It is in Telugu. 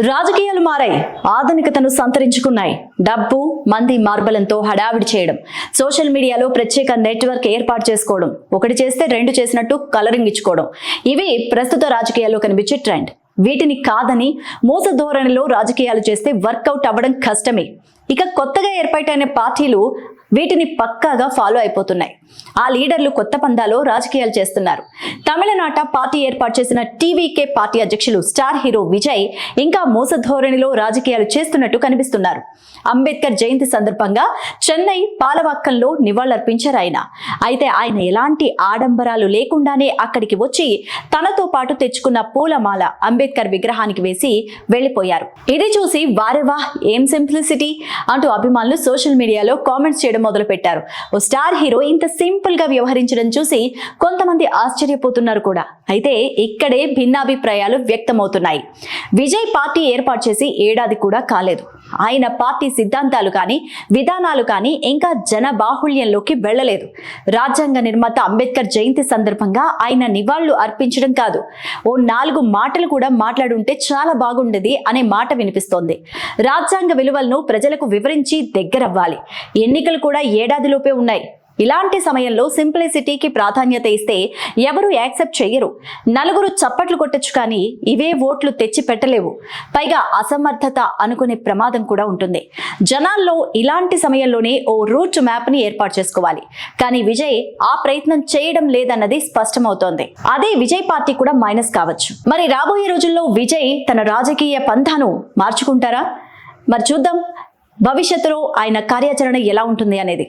రాజకీయాలు మారాయి, ఆధునికతను సంతరించుకున్నాయి. డబ్బు, మంది మార్బలంతో హడావిడి చేయడం, సోషల్ మీడియాలో ప్రత్యేక నెట్వర్క్ ఏర్పాటు చేసుకోవడం, ఒకటి చేస్తే రెండు చేసినట్టు కలరింగ్ ఇచ్చుకోవడం, ఇవి ప్రస్తుత రాజకీయాల్లో కనిపించే ట్రెండ్. వీటిని కాదని మోస ధోరణిలో రాజకీయాలు చేస్తే వర్కౌట్ అవ్వడం కష్టమే. ఇక కొత్తగా ఏర్పాటైన పార్టీలు వీటిని పక్కాగా ఫాలో అయిపోతున్నాయి. ఆ లీడర్లు కొత్త పందాలో రాజకీయాలు చేస్తున్నారు. తమిళనాట పార్టీ ఏర్పాటు చేసిన టీవీకే పార్టీ అధ్యక్షులు స్టార్ హీరో విజయ్ ఇంకా మోస ధోరణిలో రాజకీయాలు చేస్తున్నట్టు కనిపిస్తున్నారు. అంబేద్కర్ జయంతి సందర్భంగా చెన్నై పాలవాక్కంలో నివాళులర్పించారు ఆయన. అయితే ఆయన ఎలాంటి ఆడంబరాలు లేకుండానే అక్కడికి వచ్చి తనతో పాటు తెచ్చుకున్న పూలమాల అంబేద్కర్ విగ్రహానికి వేసి వెళ్లిపోయారు. ఇది చూసి వారెవా ఏం సింప్లిసిటీ అంటూ అభిమానులు సోషల్ మీడియాలో కామెంట్స్ చేయడం మొదలు పెట్టారు. ఓ స్టార్ హీరో ఇంత సింపుల్ గా వ్యవహరించడం చూసి కొంతమంది ఆశ్చర్యపోతున్నారు కూడా. అయితే ఇక్కడే భిన్నాభిప్రాయాలు వ్యక్తమవుతున్నాయి. విజయ్ పార్టీ ఏర్పాటు చేసి ఏడాది కూడా కాలేదు. ఆయన పార్టీ సిద్ధాంతాలు కానీ విధానాలు కానీ ఇంకా జన బాహుళ్యంలోకి వెళ్లలేదు. రాజ్యాంగ నిర్మాత అంబేద్కర్ జయంతి సందర్భంగా ఆయన నివాళులు అర్పించడం కాదు, ఓ 4 మాటలు కూడా మాట్లాడుంటే చాలా బాగుండేది అనే మాట వినిపిస్తోంది. రాజ్యాంగ విలువలను ప్రజలకు వివరించి దగ్గరవ్వాలి. ఎన్నికలు కూడా ఏడాదిలోపే ఉన్నాయి. ఇలాంటి సమయంలో సింప్లిసిటీకి ప్రాధాన్యత ఇస్తే ఎవరు యాక్సెప్ట్ చేయరు. నలుగురు చప్పట్లు కొట్టొచ్చు కానీ ఇవే ఓట్లు తెచ్చి పెట్టలేవు. పైగా అసమర్థత అనుకునే ప్రమాదం కూడా ఉంటుంది. జనాల్లో ఇలాంటి సమయంలోనే ఓ రూట్ మ్యాప్ ని ఏర్పాటు చేసుకోవాలి. కానీ విజయ్ ఆ ప్రయత్నం చేయడం లేదన్నది స్పష్టమవుతోంది. అదే విజయ్ పార్టీ కూడా మైనస్ కావచ్చు. మరి రాబోయే రోజుల్లో విజయ్ తన రాజకీయ పంథాను మార్చుకుంటారా? మరి చూద్దాం భవిష్యత్తులో ఆయన కార్యాచరణ ఎలా ఉంటుంది అనేది.